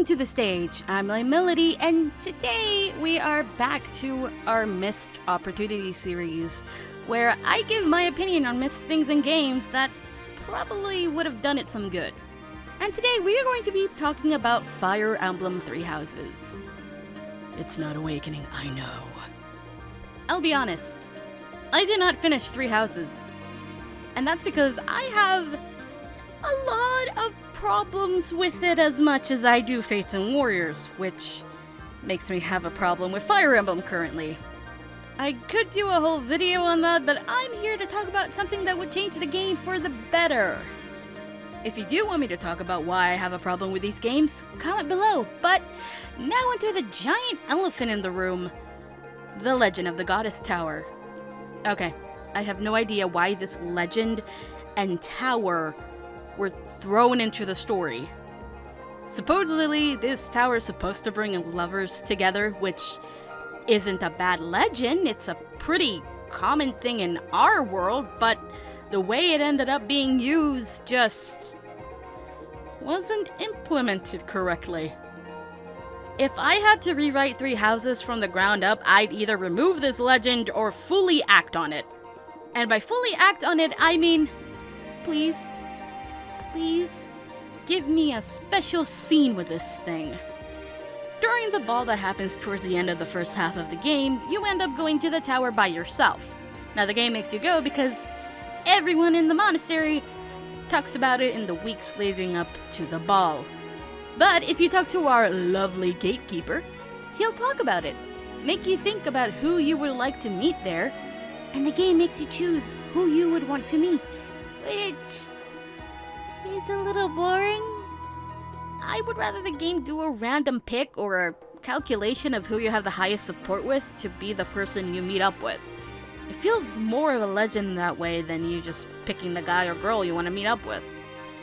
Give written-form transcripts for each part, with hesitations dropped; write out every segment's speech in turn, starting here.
welcome to the stage. I'm Melody, and today we are back to our Missed Opportunity series, where I give my opinion on missed things in games that probably would have done it some good. And today we are going to be talking about Fire Emblem Three Houses. It's not Awakening, I know. I'll be honest, I did not finish Three Houses. And that's because I have a lot of problems with it as much as I do Fates and Warriors, which makes me have a problem with Fire Emblem currently. I could do a whole video on that, but I'm here to talk about something that would change the game for the better. If you do want me to talk about why I have a problem with these games, comment below. But now into the giant elephant in the room, the Legend of the Goddess Tower. Okay, I have no idea why this legend and tower were thrown into the story. Supposedly, this tower is supposed to bring lovers together, which isn't a bad legend. It's a pretty common thing in our world, but the way it ended up being used just wasn't implemented correctly. If I had to rewrite Three Houses from the ground up, I'd either remove this legend or fully act on it. And by fully act on it, I mean, please give me a special scene with this thing. During the ball that happens towards the end of the first half of the game, you end up going to the tower by yourself. Now the game makes you go because everyone in the monastery talks about it in the weeks leading up to the ball. But if you talk to our lovely gatekeeper, he'll talk about it, make you think about who you would like to meet there, and the game makes you choose who you would want to meet, which is a little boring. I would rather the game do a random pick or a calculation of who you have the highest support with to be the person you meet up with. It feels more of a legend that way than you just picking the guy or girl you want to meet up with.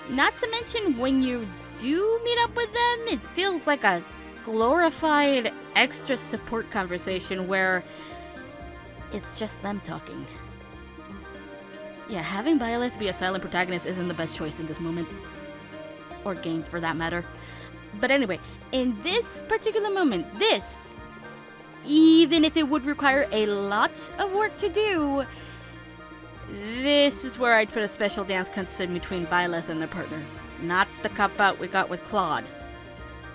Not to mention, when you do meet up with them, it feels like a glorified extra support conversation where it's just them talking. Yeah, having Byleth be a silent protagonist isn't the best choice in this moment. Or game, for that matter. But anyway, in this particular moment, even if it would require a lot of work to do, this is where I'd put a special dance contest in between Byleth and their partner. Not the cop-out we got with Claude.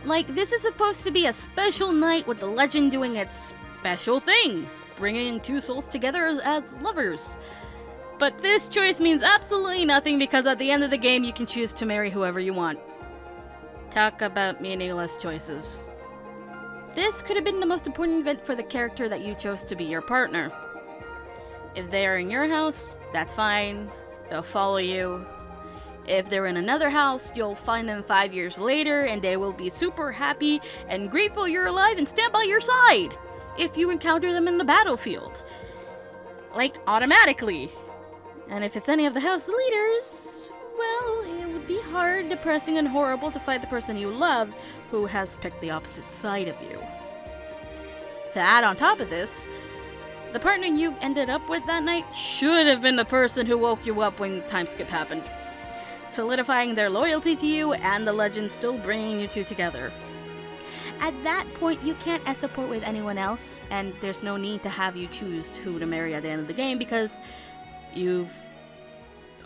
Like, this is supposed to be a special night with the legend doing its special thing, bringing two souls together as lovers. But this choice means absolutely nothing because at the end of the game you can choose to marry whoever you want. Talk about meaningless choices. This could have been the most important event for the character that you chose to be your partner. If they are in your house, that's fine. They'll follow you. If they're in another house, you'll find them 5 years later and they will be super happy and grateful you're alive and stand by your side if you encounter them in the battlefield. Like, automatically. And if it's any of the house leaders, well, it would be hard, depressing, and horrible to fight the person you love who has picked the opposite side of you. To add on top of this, the partner you ended up with that night should have been the person who woke you up when the time skip happened, solidifying their loyalty to you and the legend still bringing you two together. At that point, you can't support with anyone else, and there's no need to have you choose who to marry at the end of the game because you've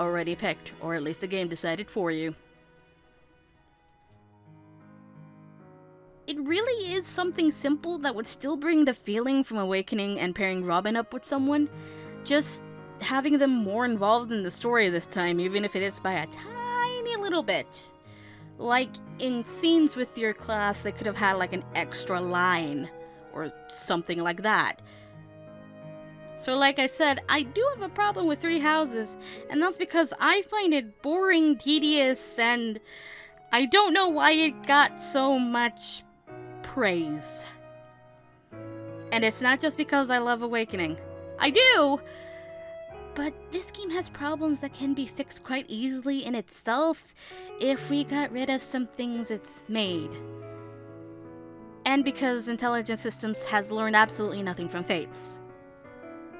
already picked, or at least the game decided for you. It really is something simple that would still bring the feeling from Awakening and pairing Robin up with someone. Just having them more involved in the story this time, even if it is by a tiny little bit. Like, in scenes with your class, they could have had like an extra line, or something like that. So like I said, I do have a problem with Three Houses, and that's because I find it boring, tedious, and I don't know why it got so much praise. And it's not just because I love Awakening. I do! But this game has problems that can be fixed quite easily in itself if we got rid of some things it's made. And because Intelligent Systems has learned absolutely nothing from Fates.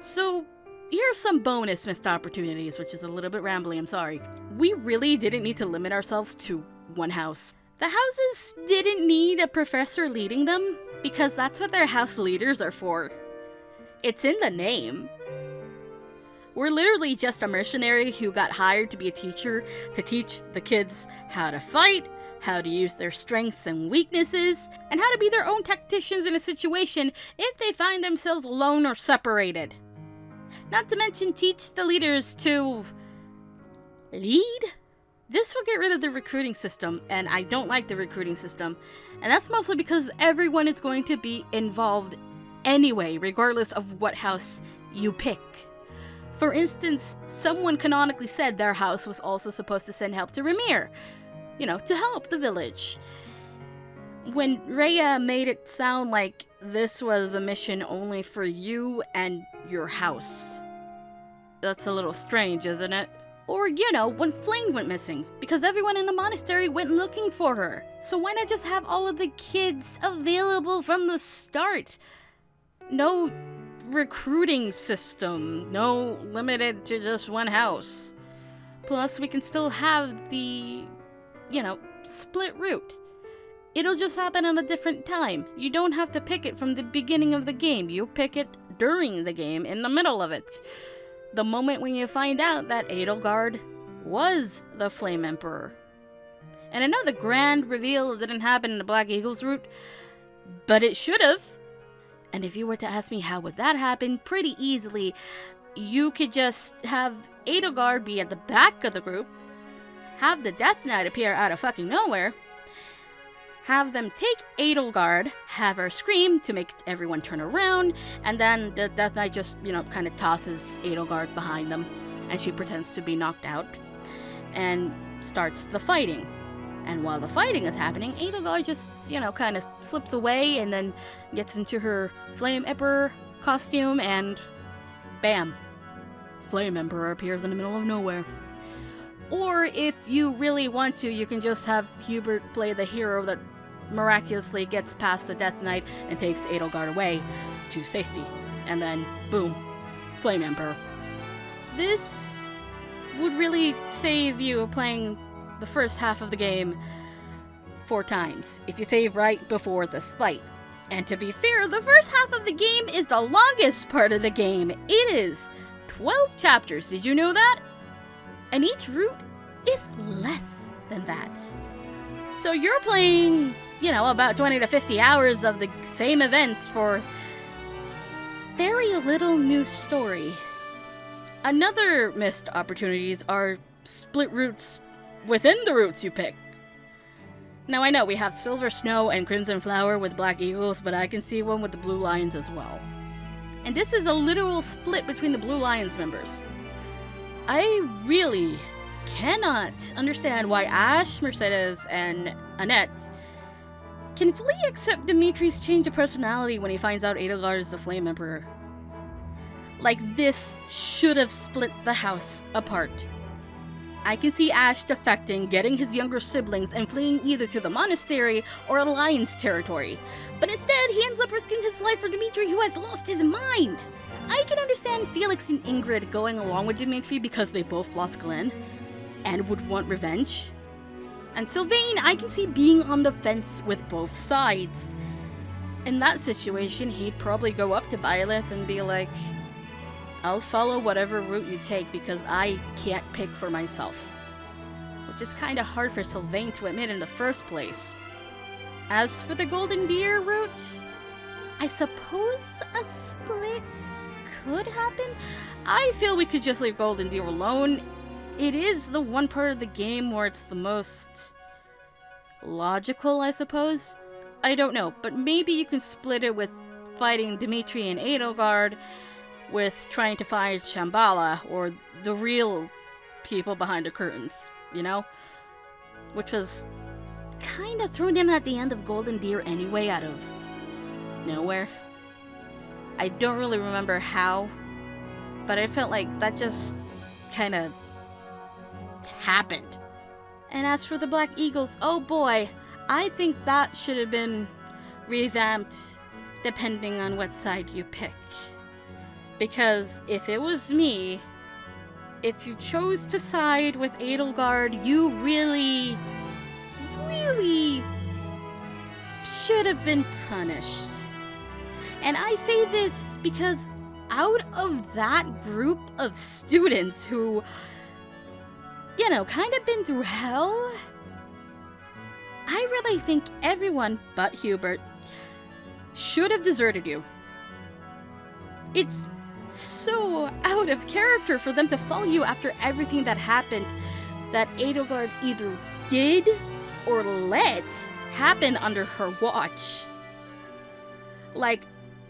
So, here's some bonus missed opportunities, which is a little bit rambly, I'm sorry. We really didn't need to limit ourselves to one house. The houses didn't need a professor leading them, because that's what their house leaders are for. It's in the name. We're literally just a mercenary who got hired to be a teacher to teach the kids how to fight, how to use their strengths and weaknesses, and how to be their own tacticians in a situation if they find themselves alone or separated. Not to mention teach the leaders to lead? This will get rid of the recruiting system, and I don't like the recruiting system. And that's mostly because everyone is going to be involved anyway, regardless of what house you pick. For instance, someone canonically said their house was also supposed to send help to Ramir, to help the village. When Rhea made it sound like this was a mission only for you and your house. That's a little strange, isn't it? Or, when Flame went missing, because everyone in the monastery went looking for her. So why not just have all of the kids available from the start? No recruiting system, no limited to just one house. Plus, we can still have the, split route. It'll just happen at a different time. You don't have to pick it from the beginning of the game. You pick it during the game, in the middle of it. The moment when you find out that Edelgard was the Flame Emperor. And I know the grand reveal didn't happen in the Black Eagles route, but it should have. And if you were to ask me how would that happen, pretty easily, you could just have Edelgard be at the back of the group, have the Death Knight appear out of fucking nowhere, have them take Edelgard, have her scream to make everyone turn around, and then the Death Knight just, kind of tosses Edelgard behind them, and she pretends to be knocked out, and starts the fighting. And while the fighting is happening, Edelgard just, kind of slips away and then gets into her Flame Emperor costume and bam, Flame Emperor appears in the middle of nowhere. Or if you really want to, you can just have Hubert play the hero that miraculously gets past the Death Knight and takes Edelgard away to safety. And then, boom, Flame Emperor. This would really save you playing the first half of the game 4 times, if you save right before this fight. And to be fair, the first half of the game is the longest part of the game. It is 12 chapters, did you know that? And each route is less than that. So you're playing, about 20 to 50 hours of the same events for very little new story. Another missed opportunities are split routes within the routes you pick. Now I know we have Silver Snow and Crimson Flower with Black Eagles, but I can see one with the Blue Lions as well. And this is a literal split between the Blue Lions members. I really cannot understand why Ash, Mercedes, and Annette can fully accept Dimitri's change of personality when he finds out Edelgard is the Flame Emperor. Like, this should have split the house apart. I can see Ash defecting, getting his younger siblings, and fleeing either to the monastery or Alliance territory. But instead, he ends up risking his life for Dimitri, who has lost his mind. I can understand Felix and Ingrid going along with Dimitri because they both lost Glenn and would want revenge. And Sylvain, I can see being on the fence with both sides. In that situation, he'd probably go up to Byleth and be like, I'll follow whatever route you take because I can't pick for myself. Which is kinda hard for Sylvain to admit in the first place. As for the Golden Deer route, I suppose a split could happen. I feel we could just leave Golden Deer alone. It is the one part of the game where it's the most logical, I suppose. I don't know, but maybe you can split it with fighting Dimitri and Edelgard, with trying to find Shambhala, or the real people behind the curtains, Which was kind of thrown in at the end of Golden Deer anyway, out of nowhere. I don't really remember how, but I felt like that just kind of happened. And as for the Black Eagles, oh boy, I think that should have been revamped depending on what side you pick. Because if it was me, if you chose to side with Edelgard, you really really should have been punished. And I say this because out of that group of students who, kind of been through hell, I really think everyone but Hubert should have deserted you. It's so out of character for them to follow you after everything that happened that Edelgard either did or let happen under her watch. Like,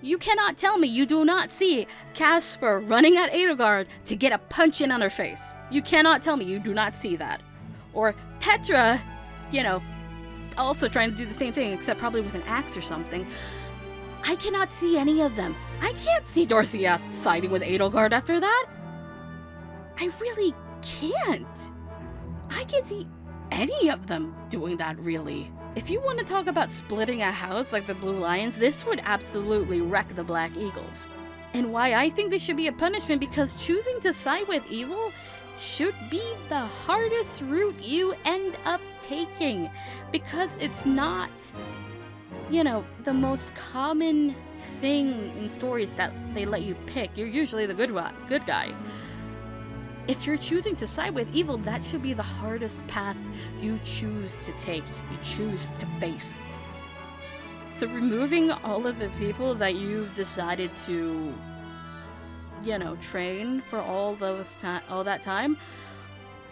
you cannot tell me you do not see Casper running at Edelgard to get a punch in on her face. You cannot tell me you do not see that. Or Petra, also trying to do the same thing, except probably with an axe or something. I cannot see any of them. I can't see Dorothea siding with Edelgard after that. I really can't. I can't see any of them doing that, really. If you want to talk about splitting a house like the Blue Lions, this would absolutely wreck the Black Eagles. And why I think this should be a punishment, because choosing to side with evil should be the hardest route you end up taking. Because it's not, the most common thing in stories that they let you pick. You're usually the good guy. If you're choosing to side with evil, that should be the hardest path you choose to take, you choose to face. So removing all of the people that you've decided to, train for all that time,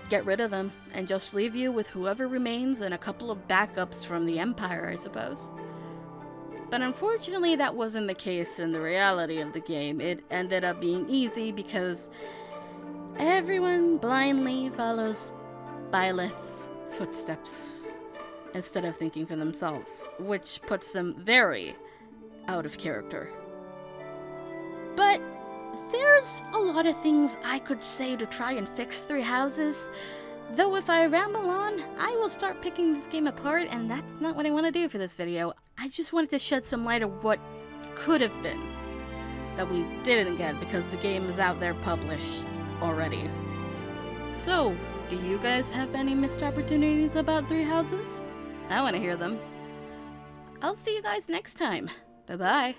get rid of them and just leave you with whoever remains and a couple of backups from the Empire, I suppose. But unfortunately, that wasn't the case in the reality of the game. It ended up being easy because everyone blindly follows Byleth's footsteps instead of thinking for themselves, which puts them very out of character. But there's a lot of things I could say to try and fix Three Houses, though if I ramble on, I will start picking this game apart, and that's not what I want to do for this video. I just wanted to shed some light on what could have been that we didn't get because the game is out there published already. So, do you guys have any missed opportunities about Three Houses? I want to hear them. I'll see you guys next time. Bye-bye.